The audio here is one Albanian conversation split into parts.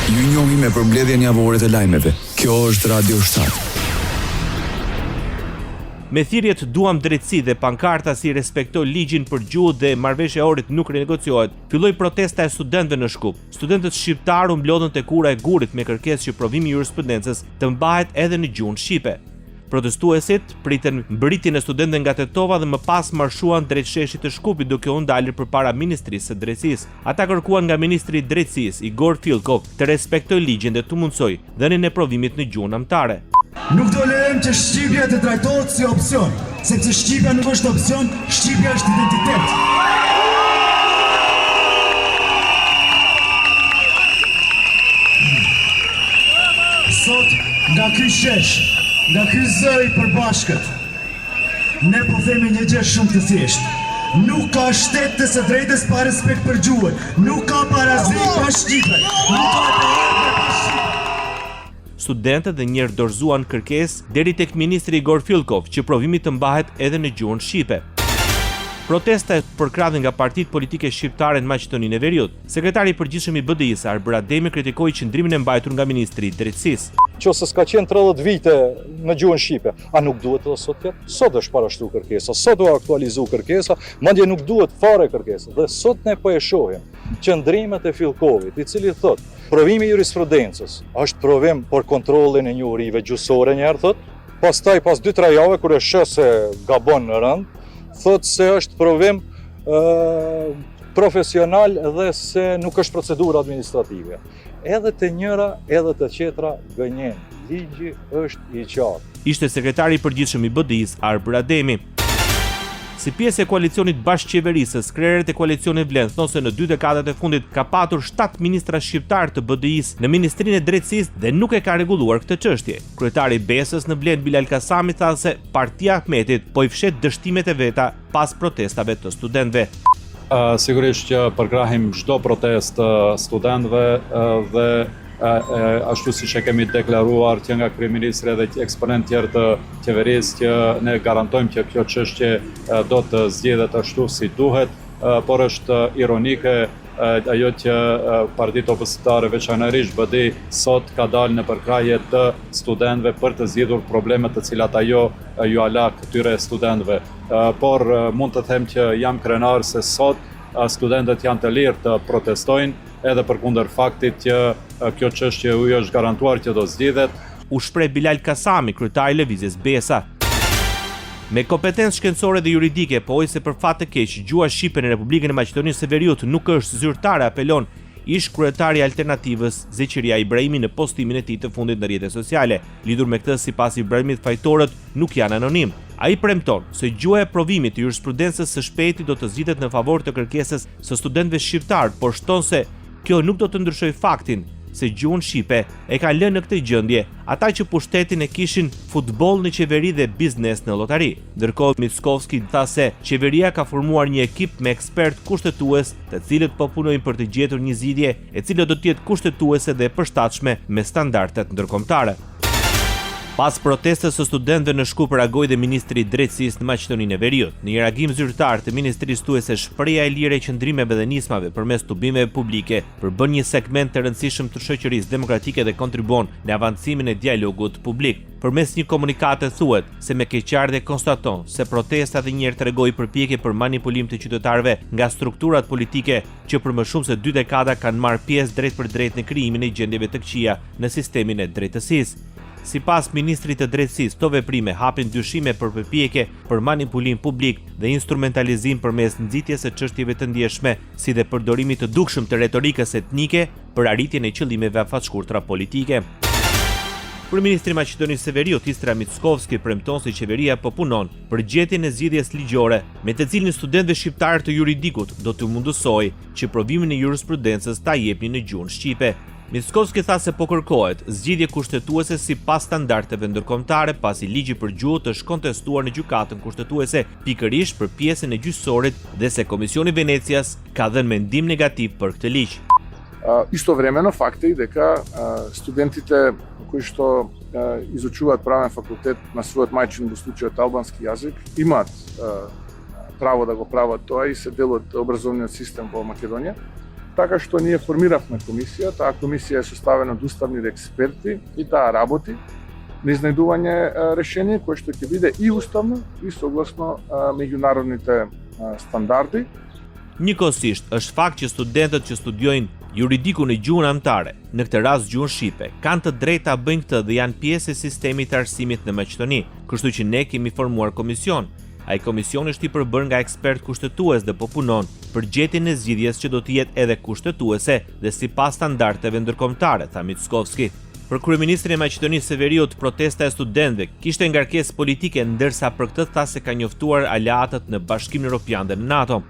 Ju njohim me përmbledhjen javore të lajmeve. Kjo është Radio Shtat. Me thirrjet duam drejtësi dhe pankarta si respektoj ligjin për gjuhë dhe marrëveshja e orit nuk rinegociohet, filloi protesta e studentëve në Shkup. Studentët shqiptar u mblodhën te kura e Gurit me kërkesë që provimi i jurisprudencës të mbahet edhe në gjuhën shqipe. Protestuesit pritën mbritjen e studentëve nga Tetova dhe më pas marshuan drejt sheshit të Shkupit duke u ndalur përpara Ministrisë së Drejtësisë. Ata kërkuan nga Ministri i Drejtësisë Igor Fillkov të respektojë ligjin dhe të mundsoj dhënien e provimit në gjuhën anëtare. Nuk do lejmë që shqipja të trajtohet si opsion, sepse shqipja nuk është opsion, shqipja është identitet. Sot nga ky shesh, nga ky zë i përbashkët, ne po themi një gjë shumë të thjeshtë. Nuk ka shtet të së drejtës pa respekt për gjuhën, nuk ka parazit pa shqipe, nuk ka parazit pa shqipe. Studentët dhe njerë dorëzuan kërkesë deri tek Ministri Igor Fillkov që provimi të mbahet edhe në gjuhën shqipe. Protesta e përkrahën nga partitë politike shqiptare në Maqedoninë e Veriut. Sekretari i përgjithshëm i BDI-s Arbër Ademi kritikoi qëndrimin e mbajtur nga Ministri i Drejtësisë. Qose s'ka qenë 30 vite në gjuhën shqipe, a nuk duhet edhe sot tjetë? Sot është parashtru kërkesa, sot u aktualizu kërkesa, madje nuk duhet fare kërkesa. Dhe sot ne po e shohim qëndrimet e Fillkovit, i cili thot, provimi i jurisprudencës është provim për kontrollin e njohurive gjusore njëherë thot, pastaj pas 2-3 jave kur e sheh se gabon në rënd, thot se është provim profesional dhe se nuk është procedurë administrative. Edhe të njëra, edhe të qetra gënjen. Ligji është i qartë. Ishte sekretari i përgjithshëm i BDI-s Arbër Ademi. Si pjesë e koalicionit bashkëqeverisës, krerët e koalicionit Vlens thonse në 2 dekadat e fundit ka patur 7 ministra shqiptar të BDI-s në Ministrinë e Drejtësisë dhe nuk e ka rregulluar këtë çështje. Kryetari i BES-s në Vlen Bilal Kasami tha se Partia Ahmetit po i fshet dështimet e veta pas protestave të studentëve. Sigurisht që përkrahim çdo protestë studentëve dhe ashtu siç e kemi deklaruar që nga kryeministri dhe eksponent tjerë të qeverisë që ne garantojmë që kjo çështje do të zgjedhet ashtu si duhet, por është ironike ajo që partitë opozitare veçanërisht BDI sot ka dalë në përkrahje të studentëve për të zgjidhur problemet të cilat ajo ju ala këtyre studentëve. Por mund të them që jam krenar se sot studentët janë të lirë të protestojnë edhe përkundër faktit që kjo çështje u është garantuar që do zgjidhet. U shpreh Bilal Kasami, kryetari i lëvizjes BESA. Me kompetencë shkencore dhe juridike, po ose për fat të keq, gjua shqipe në Republikën e Maqedonisë së Veriut nuk është zyrtare, apelon ish kryetari i Alternativës Zeqiria Ibrahimi në postimin e tij të fundit në rrjetet sociale. Lidhur me këtë, sipas Ibrahimit, fajtorët nuk janë anonim. Ai premton se gjua e provimit të jurisprudencës së shpejti do të zgjidhet në favor të kërkesës së studentëve shqiptar, por shton se kjo nuk do të ndryshojë faktin se gjuhën shqipe e ka lënë në këtë gjendje ata që pushtetin e kishin futboll në qeveri dhe biznes në llotari. Ndërkohë Mickovski tha se qeveria ka formuar një ekip me ekspert kushtetues, të cilët po punojnë për të gjetur një zgjidhje e cila do të jetë kushtetuese dhe e përshtatshme me standardet ndërkombëtare. Pas protestës së studentëve në Shkup reagoi dhe Ministri i Drejtësisë në Maqedoninë e Veriut. Në një reagim zyrtar të ministrisë thuaj se shpreha e lirë e qëndrimeve dhe nismave përmes tubimeve publike përbën një segment të rëndësishëm të shoqërisë demokratike dhe kontribuon në avancimin e dialogut publik. Përmes një komunikate thuhet se me keqardhje konstaton se protesta dhe njerë tregoi përpjekje për manipulim të qytetarëve nga strukturat politike që për më shumë se 2 dekada kanë marrë pjesë drejt për drejt në krijimin e gjendjeve të këqija në sistemin e drejtësisë. Sipas Ministrit të Drejtësisë, këto veprime hapin dyshime për përpjekje për manipulim publik dhe instrumentalizim përmes nxitjes së çështjeve të ndjeshme, si dhe përdorimit të dukshëm të retorikës etnike për arritjen e qëllimeve afatshkurtra politike. Kryeministri i Maqedonisë së Veriut Istra Mickovski premton se qeveria po punon për gjetjen e zgjidhjes ligjore, me të cilin studentëve shqiptarë të juridikut do të mundësojë që provimin e jurisprudencës ta jepnin në gjuhën shqipe. Mickovski tha se po kërkohet zgjidhje kushtetuese sipas standardeve ndërkombëtare, pasi ligji për gjuhë është kontestuar në gjykatën kushtetuese pikërisht për pjesën e gjyqësorit dhe se Komisioni i Venecias ka dhënë mendim negativ për këtë ligj. Istovremeno fakti дека студентите кои што изучуваат правен факултет на својот мајчин, во случајот албански јазик, имаат право да го прават тоа и се дел од образовниот систем во Македонија. така што ние формиравме комисија, таа комисија е составена од уставни експерти и таа работи на изнајдување решение кое што ќе биде и уставно и согласно меѓународните стандарди. Njëkohësisht, është fakt që studentët që studiojnë juridiku në gjuhën anëtare, në këtë rast gjuhën shqipe, kanë të drejtë ta bëjnë këtë dhe janë pjesë e sistemit të arsimit në Maqedoni, kështu që ne kemi formuar komision. Ai komision është i përbërë nga ekspert kushtetues dhe po punon për gjetjen e zgjidhjes që do të jetë edhe kushtetuese dhe sipas standardeve ndërkombëtare, tha Mickovski. Për kryeministrin e Maqedonisë së Veriut, protesta e studentëve kishte ngarkesë politike, ndërsa për këtë tha se ka njoftuar aleatët në Bashkimin Evropian dhe në NATO.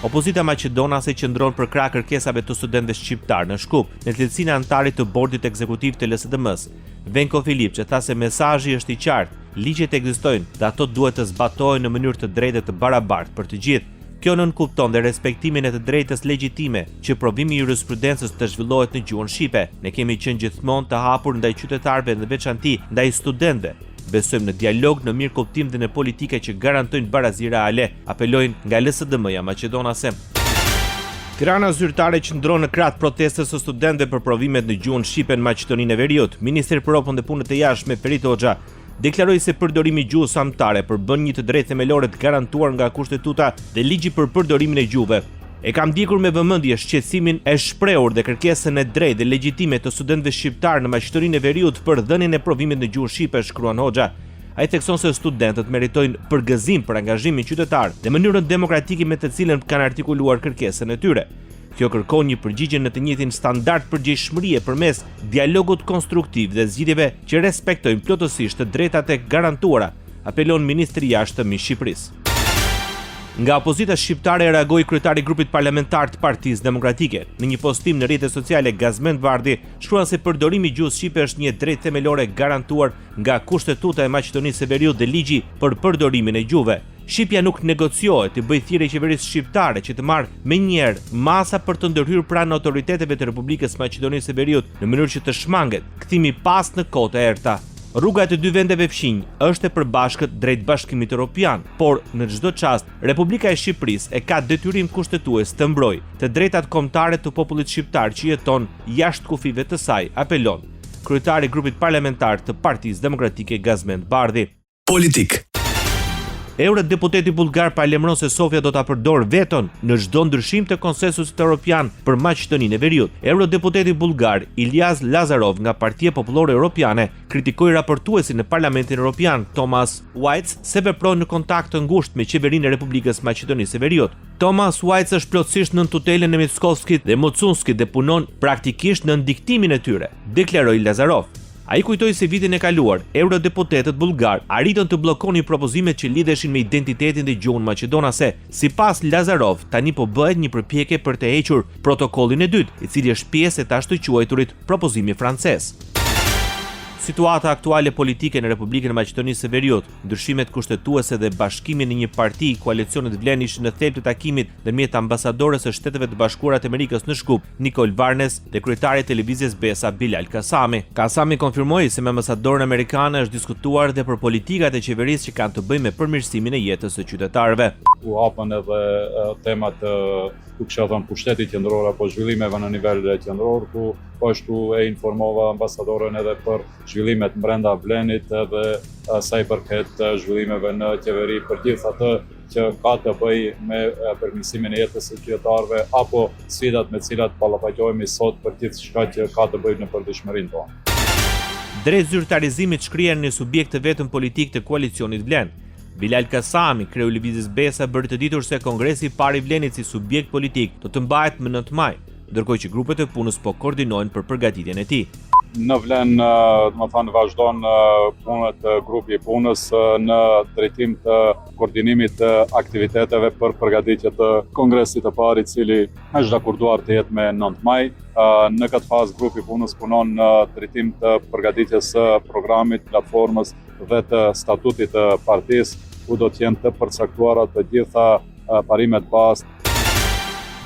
Opozita maqedonase qëndron për krah kërkesave të studentëve shqiptar në Shkup, në cilësinë e anëtarit të bordit ekzekutiv të LSDM-s. Venko Filipçe tha se mesazhi është i qartë, ligjet ekzistojnë dhe ato duhet të zbatohen në mënyrë të drejtë të barabartë për të gjithë. Kjo nënkupton dhe respektimin e të drejtës legjitime që provimi i jurisprudencës të zhvillohet në gjuhën shqipe. Ne kemi qenë gjithmonë të hapur ndaj qytetarëve në veçanti ndaj studentëve. Besojmë në dialog, në mirë kuptim dhe në politike që garantojnë barazi reale, apelojnë nga LSDM-ja maqedonase. Tirana zyrtare qëndron në krah protestës së studentëve për provimet në gjuhën shqipe në Maqedoninë e Veriut. Ministri për Ropën dhe Punët e Jashtme Ferit Hoxha deklaroi se përdorimi i gjuhës anëtare përbën një të drejtë themelore të garantuar nga kushtetuta dhe ligji për përdorimin e gjuhëve. E kam ndjekur me vëmendje shqetësimin e shprehur dhe kërkesën e drejtë dhe legjitime të studentëve shqiptar në Maqedoninë e Veriut për dhënien e provimit në gjuhën shqipe, shkruan Hoxha. Ai thekson se studentët meritojnë përgëzim për angazhimin qytetar dhe mënyrën demokratike me të cilën kanë artikuluar kërkesën e tyre. Kjo kërkon një përgjigje në të njëjtin standard përgjegjshmërie përmes dialogut konstruktiv dhe zgjidhjeve që respektojnë plotësisht të drejtat e garantuara, apelon ministri i jashtëm i Shqipërisë. Nga opozita shqiptare reagoi kryetari i grupit parlamentar të Partisë Demokratike. Në një postim në rrjetet sociale, Gazmend Bardhi shkruan se përdorimi i gjuhës shqipe është një drejtë themelore garantuar nga Kushtetuta e Maqedonisë së Veriut dhe ligji për përdorimin e gjuhëve. Shqipja nuk negociohet të bëjë thirrje qeverisë shqiptare që të marrë menjëherë masa për të ndërhyrë pranë autoriteteve të Republikës Maqedonisë së Veriut në mënyrë që të shmanget kthimi pas në kohë të errta. Rruga e të dy vendeve fqinj është e përbashkët drejt Bashkimit Evropian, por në çdo çast Republika e Shqipërisë e ka detyrim kushtetues të mbrojë të drejtat kombëtare të popullit shqiptar që jeton jashtë kufive të saj, apelon kryetari i grupit parlamentar të Partisë Demokratike Gazmend Bardhi. Politik. Eurodeputeti bullgar paralajmëron se Sofia do ta përdorë veton në çdo ndryshim të konsensusit evropian për Maqedoninë e Veriut. Eurodeputeti bullgar Ilias Lazarov nga Partia Popullore Europiane kritikoi raportuesin në Parlamentin Evropian Thomas White se vepron në kontakt të ngushtë me qeverinë e Republikës Maqedonisë së Veriut. Thomas White është plotësisht nën tutelën e Mickovskit dhe Mocunskit dhe punon praktikisht në diktimin e tyre, deklaroi Lazarov. Ai kujtoi se vitin e kaluar, eurodeputetët bullgar arritën të bllokonin propozimet që lidheshin me identitetin dhe gjuhën maqedonase. Sipas Lazarov, tani po bëhet një përpjekje për të hequr protokollin e dytë, i cili është pjesë e tashmë të quajturit propozimi francez. Situata aktuale politike në Republikën e Maqedonisë së Veriut, ndryshimet kushtetuese dhe bashkimi në një parti koalicionit vlen ishin në thelb të takimit ndërmjet ambasadores së Shteteve të Bashkuara të Amerikës në Shkup, Nicole Varnes, dhe kryetari i televizjes BESA Bilal Kasami. Kasami konfirmoi se me ambasadoren amerikane është diskutuar dhe për politikat e qeverisë që kanë të bëjnë me përmirësimin e jetës së qytetarëve. U hapën edhe temat ku kisha thënë pushteti qendror apo zhvillimeve në nivel qendror, ku po ashtu e informova ambasadoren edhe për zhvillimet brenda Vlenit edhe sa i përket zhvillimeve në qeveri për gjithë atë që ka të bëjë me përmirësimin e jetës së qytetarëve apo sfidat me të cilat ballafaqohemi sot për gjithë çka që ka të bëjë në përditshmërinë tonë. Drejt zyrtarizimit shkrihen në subjekt të vetëm politik të koalicionit Vlen. Bilal Kasami, kreu i lëvizjes BESA, bëri të ditur se Kongresi i parë i Vlenit si subjekt politik do të mbahet më 9 maj, ndërkohë që grupet e punës po koordinojnë për përgatitjen e tij. Në Vlen, vazhdon punët grupi i punës në drejtim të koordinimit të aktiviteteve për përgatitje të kongresit të parë, i cili është dakorduar të jetë me 9 maj. Në këtë fazë grupi i punës punon në drejtim të përgatitjes së programit, platformës dhe të statutit të partisë, ku do të jenë të përcaktuara të gjitha parimet bazë.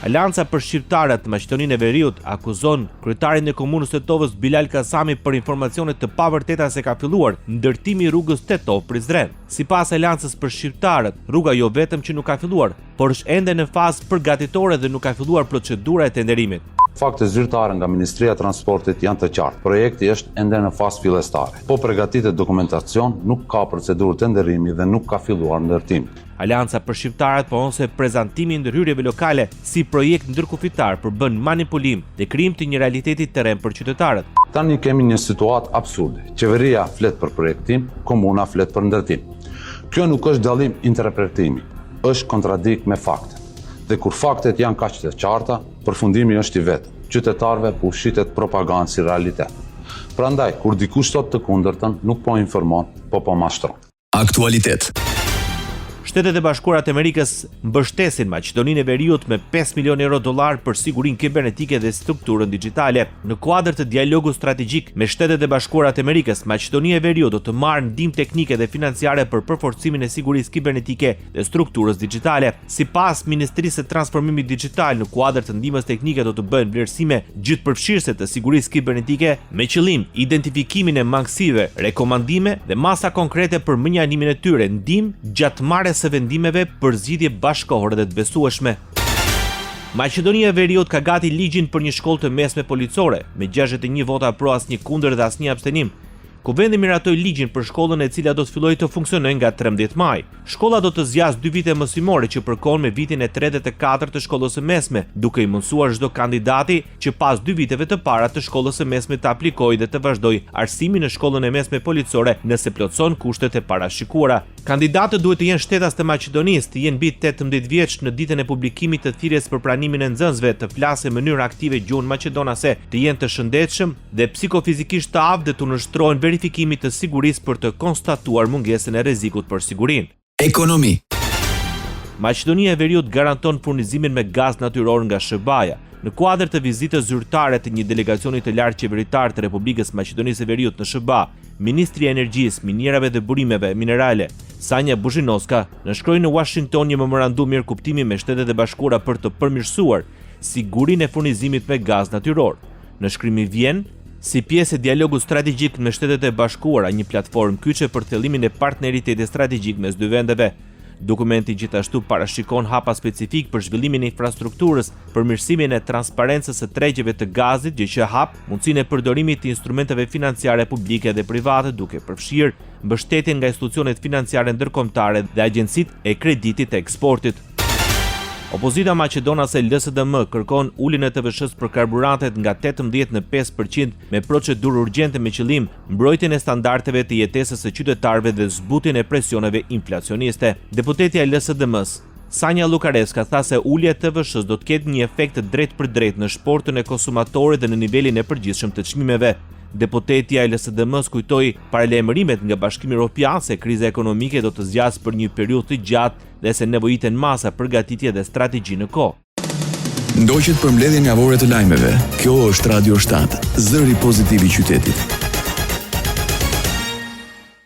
Alianca për shqiptarët të Maqedoninë e Veriut akuzon kryetarin e komunës Tetovës Bilal Kasami për informacione të pavërteta se ka filluar ndërtimi i rrugës Tetov-Prizren. Sipas Aliancës për shqiptarët, rruga jo vetëm që nuk ka filluar, por është ende në fazë përgatitore dhe nuk ka filluar procedura e tenderimit. Fakte zyrtare nga Ministria e Transportit janë të qartë. Projekti është ende në fazë fillestare. Po përgatitet dokumentacion, nuk ka procedurë tenderimi dhe nuk ka filluar ndërtimi. Alianca për shqiptarët pohon se prezantimi i ndërhyrjeve lokale si projekt ndërkufitar përbën manipulim dhe krijim të një realiteti terren për qytetarët. Tani kemi një situatë absurde. Qeveria flet për projektim, komuna flet për ndërtim. Kjo nuk është dallim interpretimi, është kontradikt me fakte. Dhe kur faktet janë kaq të qarta, përfundimi është i vetëm. Qytetarëve po shitet propagandë si realitet. Prandaj, kur dikush thot të kundërtën, nuk po informon, po mashtron. Aktualitet. Shtetet e Bashkuara të Amerikës mbështesin Maqedoninë e Veriut me 5 milion euro dollar për sigurinë kibernetike dhe strukturën digjitale. Në kuadër të dialogut strategjik me Shtetet e Bashkuara të Amerikës, Maqedonia e Veriut do të marrë ndihmë teknike dhe financiare për përforcimin e sigurisë kibernetike dhe strukturës digjitale. Sipas Ministrisë së Transformimit Digjital, në kuadër të ndihmës teknike do të bëhen vlerësime gjithëpërfshirëse të sigurisë kibernetike me qëllim identifikimin e mangësive, rekomandime dhe masa konkrete për menjanimin e tyre, ndihmë gjatë marrjes së vendimeve për zgjidhje bashkëkohore dhe të besueshme. Maqedonia e Veriut ka gati ligjin për një shkollë të mesme policore, me 61 vota pro, asnjë kundër dhe asnjë abstenim. Kuvendi miratoi ligjin për shkollën e cila do të fillojë të funksionojë nga 13 maj. Shkolla do të zgjasë 2 vite mësimore që përkon me vitin e 3 dhe të 4 të shkollës së mesme, duke i mësuar çdo kandidati që pas 2 viteve të para të shkollës së mesme të aplikojë dhe të vazhdojë arsimin në shkollën e mesme policore nëse plotëson kushtet e parashikuara. Kandidatët duhet të jenë shtetas të Maqedonisë, të jenë mbi 18 vjeç në ditën e publikimit të thirrjes për pranimin e nxënësve, të flasin në mënyrë aktive gjuhën maqedonase, të jenë të shëndetshëm dhe psikofizikisht të aftë dhe të nështrohen verifikimit të sigurisë për të konstatuar mungesën e rrezikut për sigurinë. Ekonomi. Maqedonia e Veriut garanton furnizimin me gaz natyror nga SBA-ja. Në kuadër të vizitës zyrtare të një delegacioni të lartë qeveritar të Republikës Maqedonisë së Veriut në SBA, Ministri i Energjisë, Minierave dhe Burimeve Minerale, Sanja Buzhinovska, nënshkroi në Washington një memorandum mirëkuptimi me Shtetet e Bashkuara për të përmirësuar sigurinë e furnizimit me gaz natyror. Nënshkrimi vjen si pjesë e dialogut strategjik me Shtetet e Bashkuara, një platformë kyçe për thjellimin e partneritetit strategjik mes dy vendeve. Dokumenti gjithashtu parashikon hapa specifik për zhvillimin e infrastrukturës, përmirësimin e transparencës së tregjeve të gazit, gjë që hap mundësinë e përdorimit të instrumenteve financiare publike dhe private, duke përfshirë mbështetjen nga institucionet financiare ndërkombëtare dhe agjencitë e kreditit të eksportit. Opozita maqedonase LSDM kërkon uljen e TVSH për karburantet nga 18 në 5% me procedurë urgjente me qëllim mbrojtjen e standardeve të jetesës së qytetarëve dhe zbutjen e presioneve inflacioniste. Deputetja e LSDM-s, Sanja Lukareska, tha se ulja e TVSH do të ketë një efekt drejt për drejt në shportën e konsumatorit dhe në nivelin e përgjithshëm të çmimeve. Deputetja e LSDM-s kujtoi paralajmërimet nga Bashkimi Evropian se kriza ekonomike do të zgjasë për një periudhë të gjatë dhe se nevojiten masa përgatitje dhe strategji në kohë. Ndoqët për mbledhjen javore të lajmeve. Kjo është Radio 7, zëri pozitiv i qytetit.